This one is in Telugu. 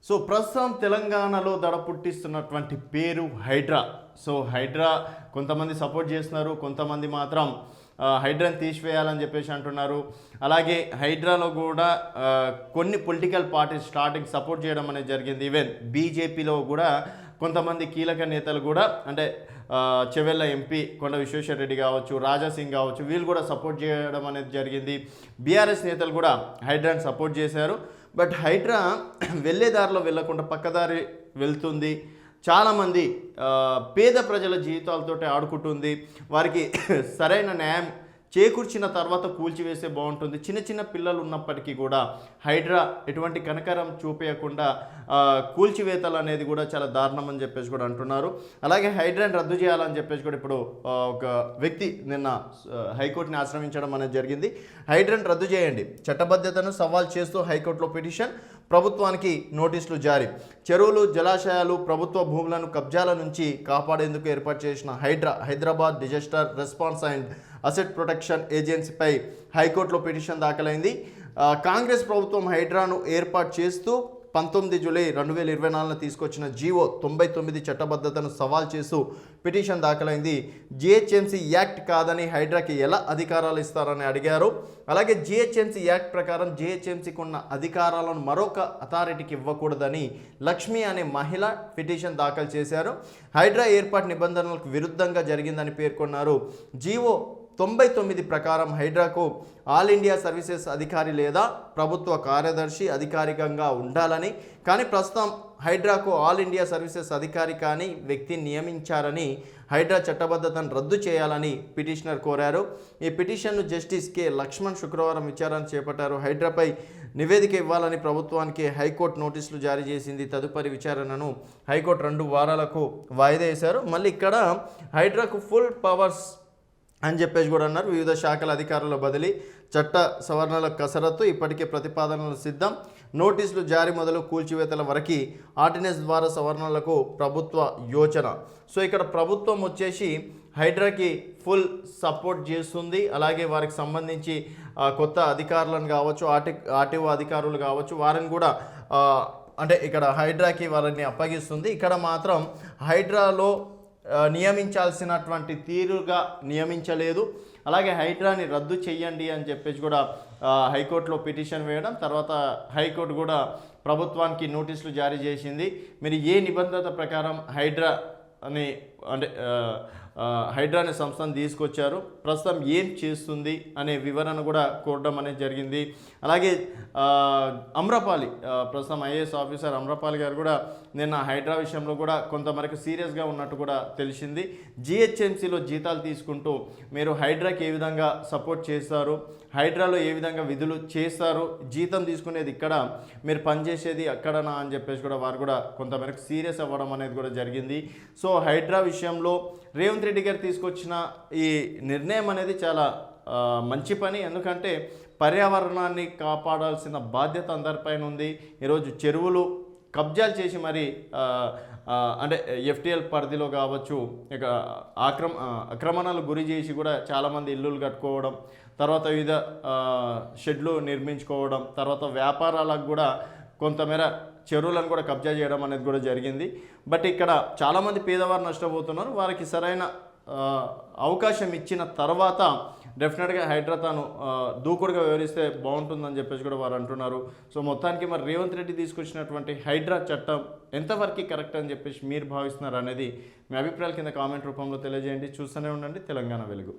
సో ప్రస్తుతం తెలంగాణలో దడ పుట్టిస్తున్నటువంటి పేరు హైడ్రా. సో హైడ్రా కొంతమంది సపోర్ట్ చేస్తున్నారు, కొంతమంది మాత్రం హైడ్రాని తీసివేయాలని చెప్పేసి అంటున్నారు. అలాగే హైడ్రాలో కూడా కొన్ని పొలిటికల్ పార్టీస్ స్టార్టింగ్ సపోర్ట్ చేయడం అనేది జరిగింది. ఈవెన్ బీజేపీలో కూడా కొంతమంది కీలక నేతలు కూడా అంటే చెవెళ్ళ ఎంపీ కొండ విశ్వేశ్వర రెడ్డి కావచ్చు, రాజా సింగ్ కావచ్చు, వీళ్ళు కూడా సపోర్ట్ చేయడం అనేది జరిగింది. బీఆర్ఎస్ నేతలు కూడా హైడ్రాని సపోర్ట్ చేశారు. బట్ హైడ్రా వెళ్ళే దారిలో వెళ్ళకుండా పక్కదారి వెళ్తుంది. చాలామంది పేద ప్రజల జీవితాలతోటి ఆడుకుంటుంది. వారికి సరైన న్యాయం చేకూర్చిన తర్వాత కూల్చివేస్తే బాగుంటుంది. చిన్న చిన్న పిల్లలు ఉన్నప్పటికీ కూడా హైడ్రా ఎటువంటి కనకరం చూపించకుండా కూల్చివేతలు అనేది కూడా చాలా దారుణం అని చెప్పేసి కూడా అంటున్నారు. అలాగే హైడ్రాని రద్దు చేయాలని చెప్పేసి కూడా ఇప్పుడు ఒక వ్యక్తి నిన్న హైకోర్టుని ఆశ్రయించడం అనేది జరిగింది. హైడ్రాని రద్దు చేయండి, చట్టబద్ధతను సవాల్ చేస్తూ హైకోర్టులో పిటిషన్, ప్రభుత్వానికి నోటీసులు జారీ. చెరువులు, జలాశయాలు, ప్రభుత్వ భూములను కబ్జాల నుంచి కాపాడేందుకు ఏర్పాటు చేసిన Hyderabad disaster response and asset protection ఏజెన్సీపై హైకోర్టులో పిటిషన్ దాఖలైంది. కాంగ్రెస్ ప్రభుత్వం హైడ్రాను ఏర్పాటు చేస్తూ 19 జూలై 2024 తీసుకొచ్చిన జీవో 99 చట్టబద్ధతను సవాల్ చేస్తూ పిటిషన్ దాఖలైంది. జిహెచ్ఎంసీ యాక్ట్ కాదని హైడ్రాకి ఎలా అధికారాలు ఇస్తారని అడిగారు. అలాగే జిహెచ్ఎంసీ యాక్ట్ ప్రకారం జిహెచ్ఎంసీకి ఉన్న అధికారాలను మరొక అథారిటీకి ఇవ్వకూడదని లక్ష్మి అనే మహిళ పిటిషన్ దాఖలు చేశారు. హైడ్రా ఏర్పాటు నిబంధనలకు విరుద్ధంగా జరిగిందని పేర్కొన్నారు. జీవో 99 ప్రకారం హైడ్రాకు ఆల్ ఇండియా సర్వీసెస్ అధికారి లేదా ప్రభుత్వ కార్యదర్శి అధికారికంగా ఉండాలని, కానీ ప్రస్తుతం హైడ్రాకు ఆల్ ఇండియా సర్వీసెస్ అధికారి కానీ వ్యక్తిని నియమించారని హైడ్రా చట్టబద్ధతను రద్దు చేయాలని పిటిషనర్ కోరారు. ఈ పిటిషన్ను జస్టిస్ కె లక్ష్మణ్ శుక్రవారం విచారణ చేపట్టారు. హైడ్రాపై నివేదిక ఇవ్వాలని ప్రభుత్వానికి హైకోర్టు నోటీసులు జారీ చేసింది. తదుపరి విచారణను హైకోర్టు 2 వారాలకు వాయిదా వేశారు. మళ్ళీ ఇక్కడ హైడ్రాకు ఫుల్ పవర్స్ అని చెప్పేసి కూడా అన్నారు. వివిధ శాఖల అధికారుల బదిలీ, చట్ట సవరణల కసరత్తు, ఇప్పటికే ప్రతిపాదనలు సిద్ధం, నోటీసులు జారీ మొదలు కూల్చివేతల వరకు ఆర్డినెన్స్ ద్వారా సవరణలకు ప్రభుత్వ యోచన. సో ఇక్కడ ప్రభుత్వం వచ్చేసి హైడ్రాకి ఫుల్ సపోర్ట్ చేస్తుంది. అలాగే వారికి సంబంధించి కొత్త అధికారులను కావచ్చు, ఆర్టీఓ అధికారులు కావచ్చు, వారిని కూడా అంటే ఇక్కడ హైడ్రాకి వారిని అప్పగిస్తుంది. ఇక్కడ మాత్రం హైడ్రాలో నియమించాల్సినటువంటి తీరుగా నియమించలేదు. అలాగే హైడ్రాని రద్దు చేయండి అని చెప్పేసి కూడా హైకోర్టులో పిటిషన్ వేయడం, తర్వాత హైకోర్టు కూడా ప్రభుత్వానికి నోటీసులు జారీ చేసింది. మీరు ఏ నిబంధన ప్రకారం హైడ్రా అని అంటే హైడ్రా అనే సంస్థను తీసుకొచ్చారు, ప్రస్తుతం ఏం చేస్తుంది అనే వివరణ కూడా కోరడం అనేది జరిగింది. అలాగే అమ్రపాలి ప్రస్తుతం ఐఏఎస్ ఆఫీసర్ అమ్రపాలి గారు కూడా నిన్న హైడ్రా విషయంలో కూడా కొంతవరకు సీరియస్గా ఉన్నట్టు కూడా తెలిసింది. జిహెచ్ఎంసీలో జీతాలు తీసుకుంటూ మీరు హైడ్రాకి ఏ విధంగా సపోర్ట్ చేస్తారు, హైడ్రాలో ఏ విధంగా విధులు చేస్తారు, జీతం తీసుకునేది ఇక్కడ, మీరు పనిచేసేది అక్కడనా అని చెప్పేసి కూడా వారు కూడా కొంతవరకు సీరియస్ అవ్వడం అనేది కూడా జరిగింది. సో హైడ్రా విషయంలో రేవంత్ రెడ్డి గారు తీసుకొచ్చిన ఈ నిర్ణయం అనేది చాలా మంచి పని. ఎందుకంటే పర్యావరణాన్ని కాపాడాల్సిన బాధ్యత అందరిపైన ఉంది. ఈరోజు చెరువులు కబ్జాలు చేసి మరి అంటే ఎఫ్టీఎల్ పరిధిలో కావచ్చు, ఇక ఆక్రమణలు గురి చేసి కూడా చాలామంది ఇల్లులు కట్టుకోవడం, తర్వాత వివిధ షెడ్లు నిర్మించుకోవడం, తర్వాత వ్యాపారాలకు కూడా కొంతమేర చెరువులను కూడా కబ్జా చేయడం అనేది కూడా జరిగింది. బట్ ఇక్కడ చాలామంది పేదవారు నష్టపోతున్నారు. వారికి సరైన అవకాశం ఇచ్చిన తర్వాత డెఫినెట్గా హైడ్రా తాను దూకుడుగా వివరిస్తే బాగుంటుందని చెప్పేసి కూడా వారు అంటున్నారు. సో మొత్తానికి మరి రేవంత్ రెడ్డి తీసుకొచ్చినటువంటి హైడ్రా చట్టం ఎంతవరకు కరెక్ట్ అని చెప్పేసి మీరు భావిస్తున్నారు అనేది మీ అభిప్రాయాల కింద కామెంట్ రూపంలో తెలియజేయండి. చూస్తూనే ఉండండి తెలంగాణ వెలుగు.